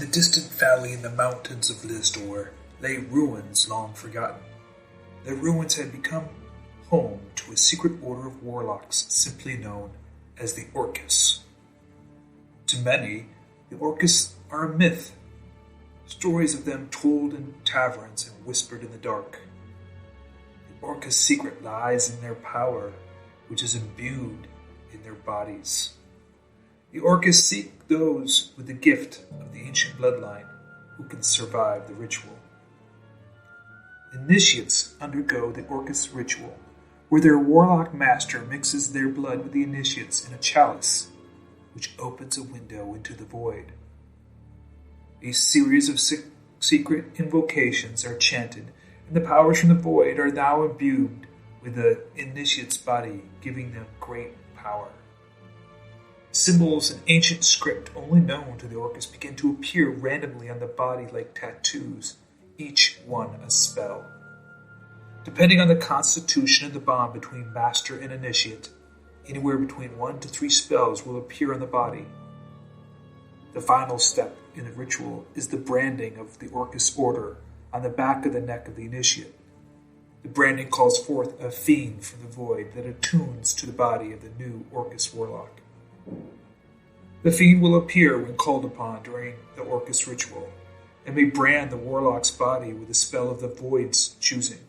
the distant valley in the mountains of Lisdor lay ruins long forgotten. The ruins had become home to a secret order of warlocks simply known as the Orcus. To many, the Orcus are a myth, stories of them told in taverns and whispered in the dark. The Orcus' secret lies in their power, which is imbued in their bodies. The Orcus seek those with the gift of the ancient bloodline who can survive the ritual. Initiates undergo the Orcus ritual, where their warlock master mixes their blood with the initiates in a chalice, which opens a window into the void. A series of secret invocations are chanted, and the powers from the void are now imbued with the initiate's body, giving them great power. Symbols in ancient script only known to the Orcus begin to appear randomly on the body like tattoos, each one a spell. Depending on the constitution and the bond between master and initiate, anywhere between 1 to 3 spells will appear on the body. The final step in the ritual is the branding of the Orcus order on the back of the neck of the initiate. The branding calls forth a fiend from the void that attunes to the body of the new Orcus Warlock. The fiend will appear when called upon during the Orcus ritual, and may brand the warlock's body with a spell of the void's choosing.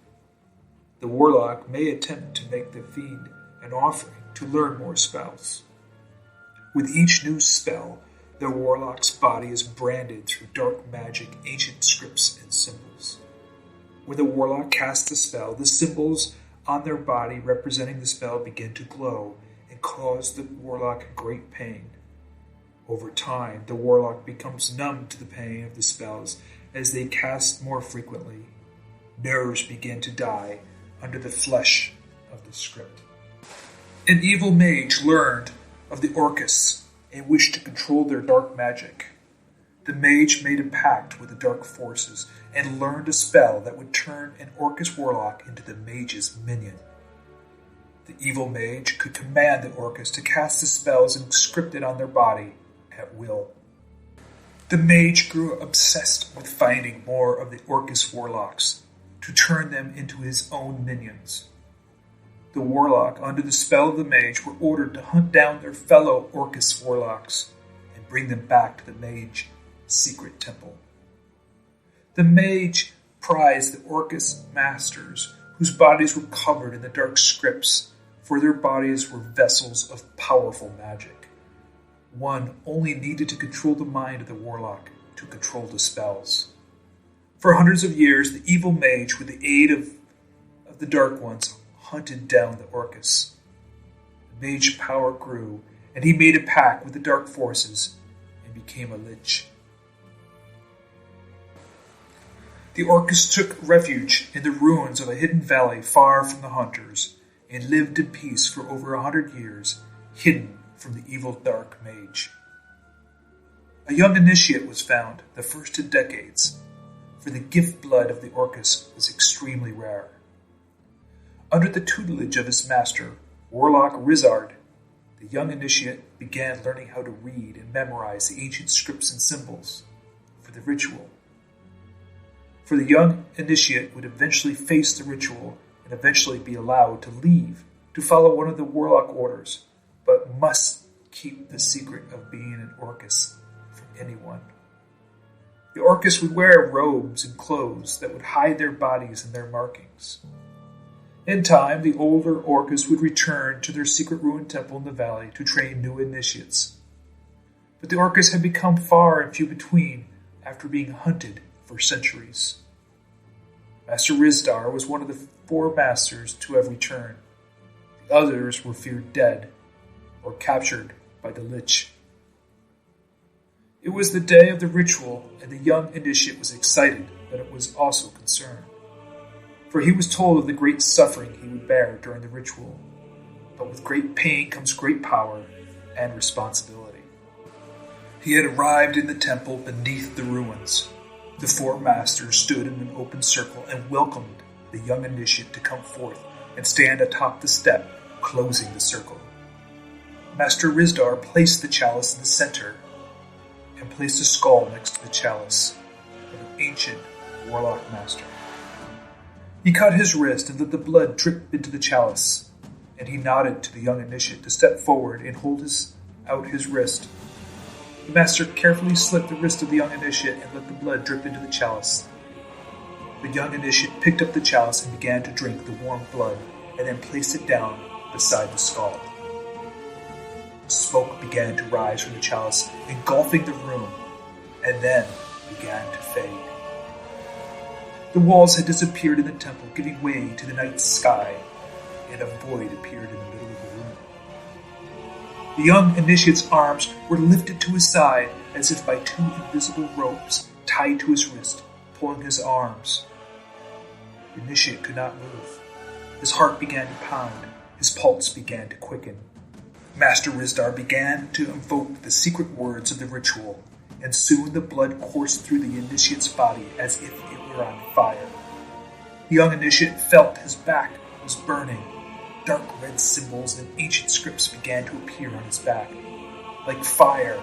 The warlock may attempt to make the fiend an offering to learn more spells. With each new spell, the warlock's body is branded through dark magic, ancient scripts, and symbols. When the warlock casts a spell, the symbols on their body representing the spell begin to glow and cause the warlock great pain. Over time, the warlock becomes numb to the pain of the spells as they cast more frequently. Nerves begin to die under the flesh of the script. An evil mage learned of the Orcus and wished to control their dark magic. The mage made a pact with the dark forces and learned a spell that would turn an Orcus warlock into the mage's minion. The evil mage could command the Orcus to cast the spells inscripted on their body at will. The mage grew obsessed with finding more of the Orcus warlocks to turn them into his own minions. The warlock, under the spell of the mage, were ordered to hunt down their fellow Orcus warlocks and bring them back to the mage's secret temple. The mage prized the Orcus masters, whose bodies were covered in the dark scripts, for their bodies were vessels of powerful magic. One only needed to control the mind of the warlock to control the spells. For hundreds of years, the evil mage, with the aid of the Dark Ones, hunted down the Orcus. The mage's power grew, and he made a pact with the dark forces and became a lich. The Orcus took refuge in the ruins of a hidden valley far from the hunters, and lived in peace for over 100 years, hidden from the evil dark mage. A young initiate was found, the first in decades, for the gift blood of the Orcus was extremely rare. Under the tutelage of his master, Warlock Rizard, the young initiate began learning how to read and memorize the ancient scripts and symbols for the ritual. For the young initiate would eventually face the ritual and eventually be allowed to leave to follow one of the Warlock orders, but must keep the secret of being an Orcus from anyone. The Orcus would wear robes and clothes that would hide their bodies and their markings. In time, the older Orcus would return to their secret ruined temple in the valley to train new initiates. But the Orcus had become far and few between after being hunted for centuries. Master Rizdar was one of the 4 masters to have returned. The others were feared dead or captured by the Lich. It was the day of the ritual, and the young initiate was excited, but it was also concerned. For he was told of the great suffering he would bear during the ritual. But with great pain comes great power and responsibility. He had arrived in the temple beneath the ruins. The 4 masters stood in an open circle and welcomed the young initiate to come forth and stand atop the step, closing the circle. Master Rizdar placed the chalice in the center, and placed a skull next to the chalice of an ancient Warlock master. He cut his wrist and let the blood drip into the chalice, and he nodded to the young initiate to step forward and hold out his wrist. The master carefully slit the wrist of the young initiate and let the blood drip into the chalice. The young initiate picked up the chalice and began to drink the warm blood, and then placed it down beside the skull. Smoke began to rise from the chalice, engulfing the room, and then began to fade. The walls had disappeared in the temple, giving way to the night sky, and a void appeared in the middle of the room. The young initiate's arms were lifted to his side as if by two invisible ropes tied to his wrist, pulling his arms. The initiate could not move. His heart began to pound. His pulse began to quicken. Master Rizdar began to invoke the secret words of the ritual, and soon the blood coursed through the initiate's body as if it were on fire. The young initiate felt his back was burning. Dark red symbols and ancient scripts began to appear on his back, like fire,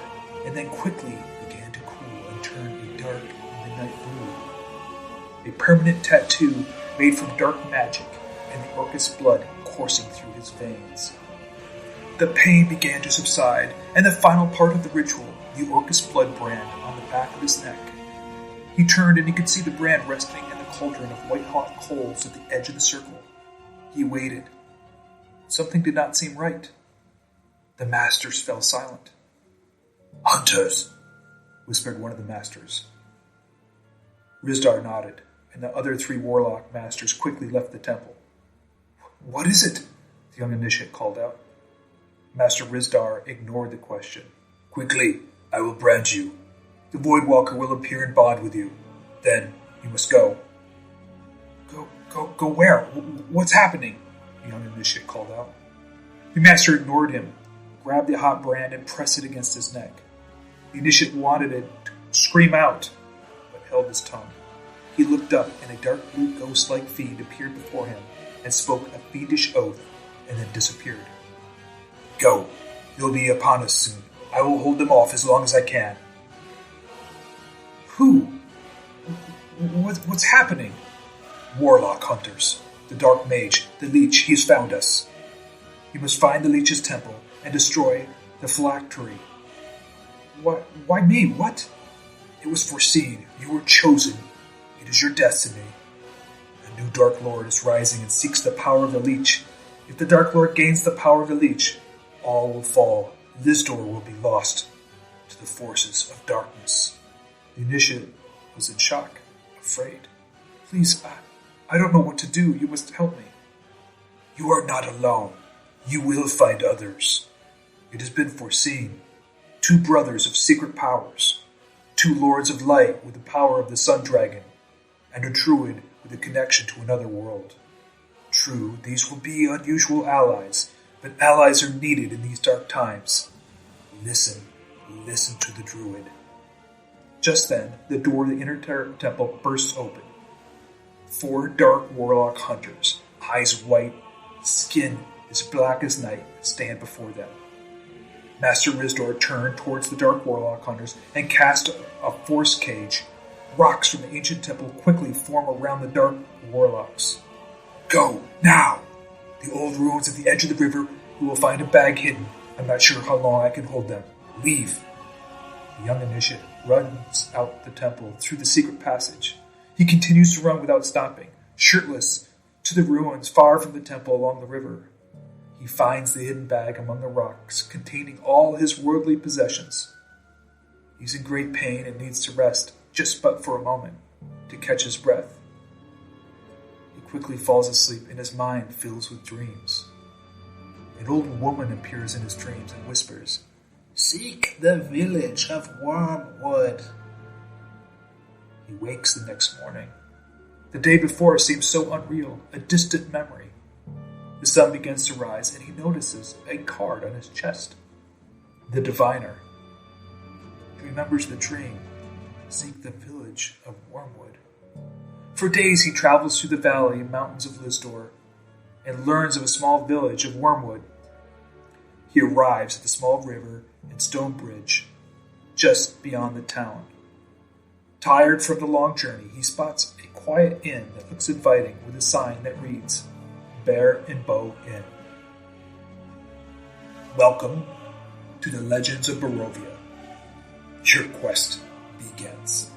and then quickly began to cool and turn a dark midnight blue. A permanent tattoo made from dark magic and the Orcus blood coursing through his veins. The pain began to subside, and the final part of the ritual, the Orcus blood brand on the back of his neck. He turned and he could see the brand resting in the cauldron of white-hot coals at the edge of the circle. He waited. Something did not seem right. The masters fell silent. "Hunters," whispered one of the masters. Rizdar nodded, and the other three Warlock masters quickly left the temple. "What is it?" the young initiate called out. Master Rizdar ignored the question. "Quickly, I will brand you. The Voidwalker will appear in bond with you. Then you must go." Go where? What's happening?" the young initiate called out. The master ignored him, grabbed the hot brand and pressed it against his neck. The initiate wanted it to scream out, but held his tongue. He looked up, and a dark blue ghost-like fiend appeared before him and spoke a fiendish oath, and then disappeared. "Go. They'll be upon us soon. I will hold them off as long as I can." "Who? What's happening?" "Warlock hunters. The Dark Mage, the Leech, he's found us. You must find the Leech's temple and destroy the phylactery." Why me? What?" "It was foreseen. You were chosen. It is your destiny. A new Dark Lord is rising and seeks the power of the Leech. If the Dark Lord gains the power of the Leech, all will fall. Lizdor will be lost to the forces of darkness." The initiate was in shock, afraid. "Please, I don't know what to do. You must help me." "You are not alone. You will find others. It has been foreseen. 2 brothers of secret powers, 2 lords of light with the power of the Sun Dragon, and a druid with a connection to another world. True, these will be unusual allies, but allies are needed in these dark times. Listen to the druid." Just then, the door of the inner temple bursts open. 4 dark Warlock hunters, eyes white, skin as black as night, stand before them. Master Rizdor turned towards the dark Warlock hunters and cast a force cage. Rocks from the ancient temple quickly form around the dark Warlocks. "Go, now! The old ruins at the edge of the river, we will find a bag hidden. I'm not sure how long I can hold them. Leave." The young initiate runs out the temple through the secret passage. He continues to run without stopping, shirtless, to the ruins far from the temple along the river. He finds the hidden bag among the rocks, containing all his worldly possessions. He's in great pain and needs to rest, just but for a moment, to catch his breath. He quickly falls asleep, and his mind fills with dreams. An old woman appears in his dreams and whispers, "Seek the village of Wormwood." He wakes the next morning. The day before seems so unreal, a distant memory. The sun begins to rise, and he notices a card on his chest. The Diviner. He remembers the dream. Seek the village of Wormwood. For days he travels through the valley and mountains of Lizdor, and learns of a small village of Wormwood. He arrives at the small river and stone bridge. just beyond the town. Tired from the long journey, he spots a quiet inn that looks inviting with a sign that reads, Bear and Bow Inn. Welcome to the Legends of Barovia. Your quest begins.